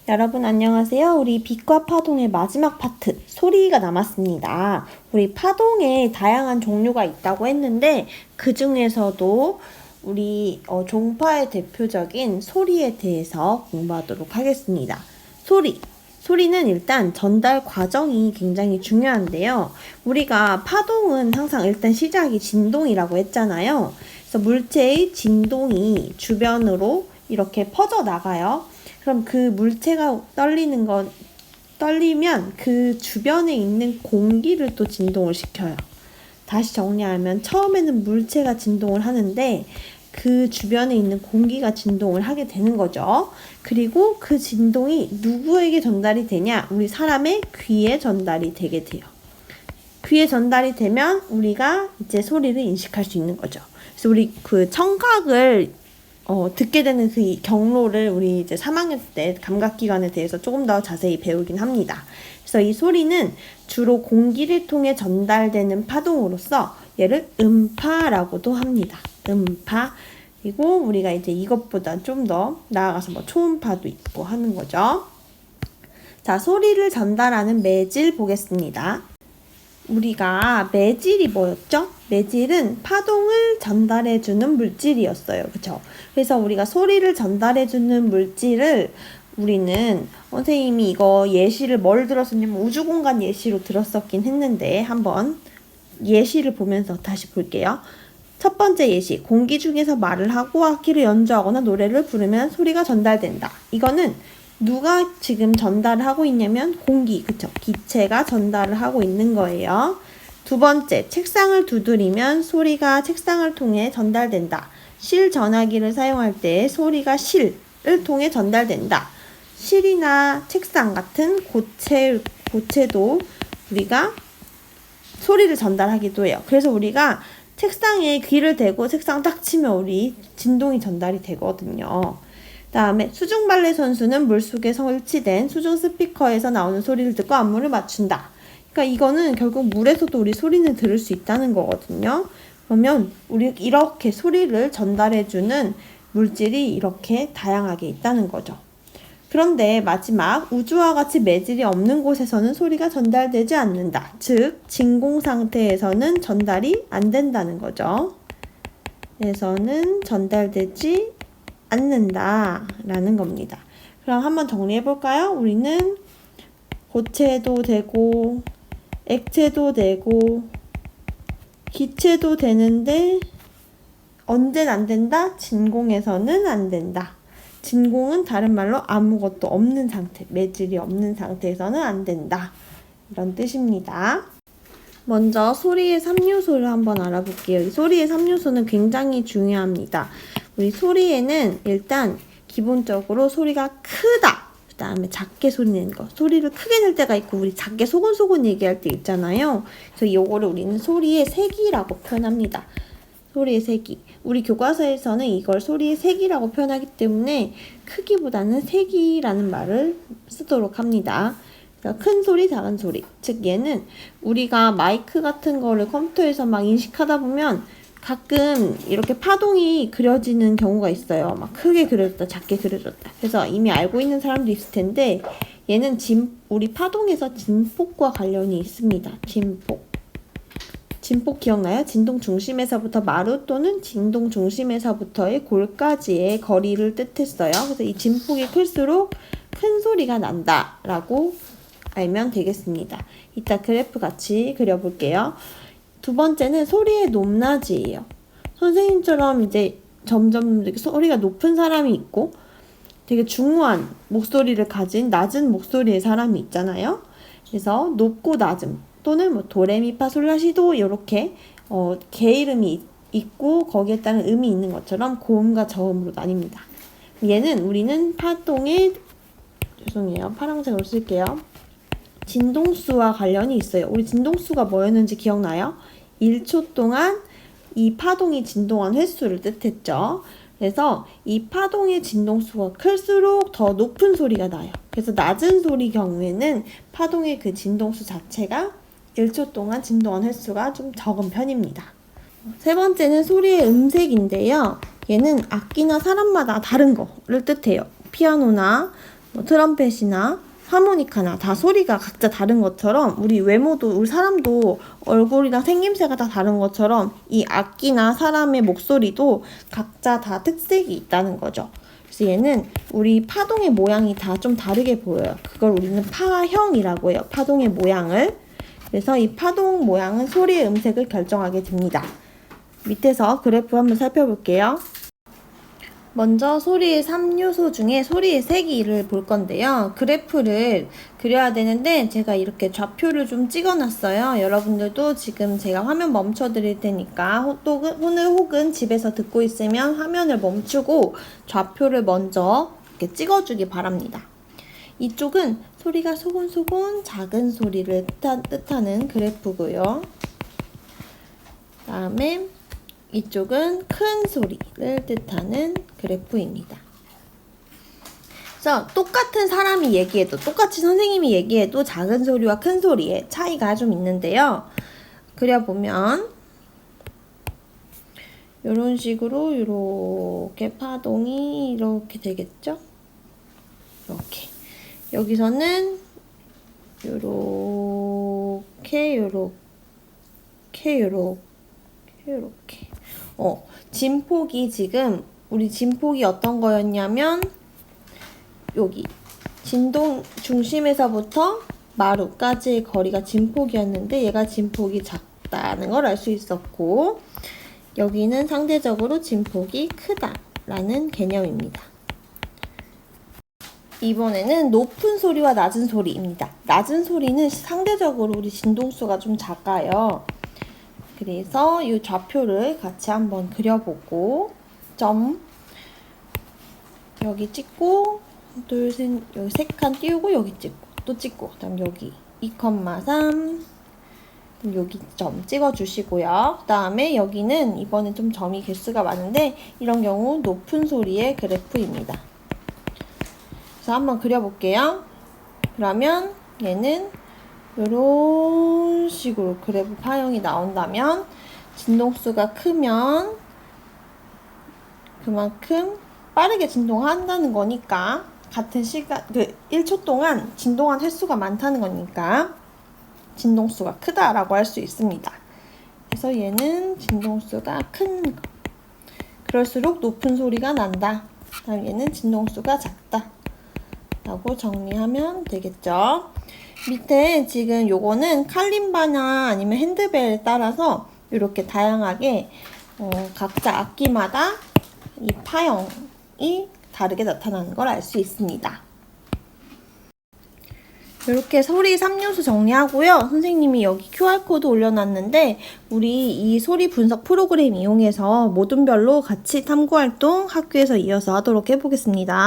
여러분 안녕하세요. 우리 빛과 파동의 마지막 파트 소리가 남았습니다. 우리 파동에 다양한 종류가 있다고 했는데 그 중에서도 우리 종파의 대표적인 소리에 대해서 공부하도록 하겠습니다. 소리는 일단 전달 과정이 굉장히 중요한데요. 우리가 파동은 항상 일단 시작이 진동이라고 했잖아요. 그래서 물체의 진동이 주변으로 이렇게 퍼져 나가요. 그럼 그 물체가 떨리면 그 주변에 있는 공기를 또 진동을 시켜요. 다시 정리하면 처음에는 물체가 진동을 하는데 그 주변에 있는 공기가 진동을 하게 되는 거죠. 그리고 그 진동이 누구에게 전달이 되냐? 우리 사람의 귀에 전달이 되게 돼요. 귀에 전달이 되면 우리가 이제 소리를 인식할 수 있는 거죠. 그래서 우리 그 청각을 듣게 되는 그 경로를 우리 이제 3학년 때 감각기관에 대해서 조금 더 자세히 배우긴 합니다. 그래서 이 소리는 주로 공기를 통해 전달되는 파동으로서 얘를 음파라고도 합니다. 음파. 그리고 우리가 이제 이것보다 좀 더 나아가서 뭐 초음파도 있고 하는 거죠. 자, 소리를 전달하는 매질 보겠습니다. 우리가 매질이 뭐였죠? 매질은 파동을 전달해주는 물질이었어요. 그쵸? 그래서 우리가 소리를 전달해주는 물질을 우리는 선생님이 이거 예시를 뭘 들었었냐면 우주공간 예시로 들었었긴 했는데 한번 예시를 보면서 다시 볼게요. 첫 번째 예시, 공기 중에서 말을 하고 악기를 연주하거나 노래를 부르면 소리가 전달된다. 이거는 누가 지금 전달을 하고 있냐면 공기, 그쵸? 기체가 전달을 하고 있는 거예요. 두 번째, 책상을 두드리면 소리가 책상을 통해 전달된다. 실 전화기를 사용할 때 소리가 실을 통해 전달된다. 실이나 책상 같은 고체도 우리가 소리를 전달하기도 해요. 그래서 우리가 책상에 귀를 대고 책상 딱 치면 우리 진동이 전달이 되거든요. 다음에 수중 발레 선수는 물속에 설치된 수중 스피커에서 나오는 소리를 듣고 안무를 맞춘다. 그러니까 이거는 결국 물에서도 우리 소리는 들을 수 있다는 거거든요. 그러면 우리 이렇게 소리를 전달해주는 물질이 이렇게 다양하게 있다는 거죠. 그런데 마지막, 우주와 같이 매질이 없는 곳에서는 소리가 전달되지 않는다. 즉 진공 상태에서는 전달이 안 된다는 거죠. 에서는 전달되지 않는다 라는 겁니다. 그럼 한번 정리해 볼까요? 우리는 고체도 되고 액체도 되고 기체도 되는데 언젠 안 된다? 진공에서는 안 된다. 진공은 다른 말로 아무것도 없는 상태, 매질이 없는 상태에서는 안 된다. 이런 뜻입니다. 먼저 소리의 3요소를 한번 알아볼게요. 이 소리의 3요소는 굉장히 중요합니다. 우리 소리에는 일단 기본적으로 소리가 크다. 그 다음에 작게 소리 내는 거. 소리를 크게 낼 때가 있고 우리 작게 소곤소곤 얘기할 때 있잖아요. 그래서 이거를 우리는 소리의 세기라고 표현합니다. 소리의 세기. 우리 교과서에서는 이걸 소리의 세기라고 표현하기 때문에 크기보다는 세기라는 말을 쓰도록 합니다. 그러니까 큰 소리, 작은 소리. 즉 얘는 우리가 마이크 같은 거를 컴퓨터에서 막 인식하다 보면 가끔 이렇게 파동이 그려지는 경우가 있어요. 막 크게 그려졌다, 작게 그려졌다. 그래서 이미 알고 있는 사람도 있을 텐데 얘는 우리 파동에서 진폭과 관련이 있습니다. 진폭 기억나요? 진동 중심에서부터 마루 또는 진동 중심에서부터의 골까지의 거리를 뜻했어요. 그래서 이 진폭이 클수록 큰 소리가 난다 라고 알면 되겠습니다. 이따 그래프 같이 그려볼게요. 두 번째는 소리의 높낮이에요. 선생님처럼 이제 점점 이렇게 소리가 높은 사람이 있고 되게 중후한 목소리를 가진 낮은 목소리의 사람이 있잖아요. 그래서 높고 낮음 또는 뭐 도레미파솔라시도 이렇게 개 이름이 있고 거기에 따른 음이 있는 것처럼 고음과 저음으로 나뉩니다. 얘는 우리는 파동의 파란색으로 쓸게요. 진동수와 관련이 있어요. 우리 진동수가 뭐였는지 기억나요? 1초 동안 이 파동이 진동한 횟수를 뜻했죠. 그래서 이 파동의 진동수가 클수록 더 높은 소리가 나요. 그래서 낮은 소리 경우에는 파동의 그 진동수 자체가 1초 동안 진동한 횟수가 좀 적은 편입니다. 세 번째는 소리의 음색인데요. 얘는 악기나 사람마다 다른 거를 뜻해요. 피아노나 뭐 트럼펫이나 하모니카나 다 소리가 각자 다른 것처럼 우리 외모도 우리 사람도 얼굴이랑 생김새가 다 다른 것처럼 이 악기나 사람의 목소리도 각자 다 특색이 있다는 거죠. 그래서 얘는 우리 파동의 모양이 다 좀 다르게 보여요. 그걸 우리는 파형이라고 해요. 파동의 모양을. 그래서 이 파동 모양은 소리의 음색을 결정하게 됩니다. 밑에서 그래프 한번 살펴볼게요. 먼저 소리의 3요소 중에 소리의 세기를 볼 건데요. 그래프를 그려야 되는데 제가 이렇게 좌표를 좀 찍어놨어요. 여러분들도 지금 제가 화면 멈춰 드릴 테니까 오늘 혹은 집에서 듣고 있으면 화면을 멈추고 좌표를 먼저 이렇게 찍어주기 바랍니다. 이쪽은 소리가 소곤소곤 작은 소리를 뜻하는 그래프고요. 다음에 이쪽은 큰 소리를 뜻하는 그래프입니다. 그래서 똑같은 사람이 얘기해도, 똑같이 선생님이 얘기해도 작은 소리와 큰 소리의 차이가 좀 있는데요. 그려보면 이런 식으로 이렇게 파동이 이렇게 되겠죠? 이렇게. 여기서는 이렇게 진폭이 지금 우리 진폭이 어떤 거였냐면 여기 진동 중심에서부터 마루까지의 거리가 진폭이었는데 얘가 진폭이 작다는 걸 알 수 있었고 여기는 상대적으로 진폭이 크다라는 개념입니다. 이번에는 높은 소리와 낮은 소리입니다. 낮은 소리는 상대적으로 우리 진동수가 좀 작아요. 그래서 이 좌표를 같이 한번 그려보고 점 여기 찍고 둘, 셋, 여기 3칸 띄우고 여기 찍고 또 찍고 그다음 여기 2,3 여기 점 찍어주시고요. 그 다음에 여기는 이번엔 좀 점이 개수가 많은데 이런 경우 높은 소리의 그래프입니다. 그래서 한번 그려볼게요. 그러면 얘는 이런 식으로 그래프 파형이 나온다면 진동수가 크면 그만큼 빠르게 진동한다는 거니까 같은 시간 1초 동안 진동한 횟수가 많다는 거니까 진동수가 크다라고 할 수 있습니다. 그래서 얘는 진동수가 큰 거. 그럴수록 높은 소리가 난다. 다음 얘는 진동수가 작다. 라고 정리하면 되겠죠. 밑에 지금 요거는 칼림바나 아니면 핸드벨에 따라서 이렇게 다양하게 각자 악기마다 이 파형이 다르게 나타나는 걸 알 수 있습니다. 이렇게 소리 3요소 정리하고요. 선생님이 여기 QR코드 올려놨는데 우리 이 소리 분석 프로그램 이용해서 모둠별로 같이 탐구활동 학교에서 이어서 하도록 해보겠습니다.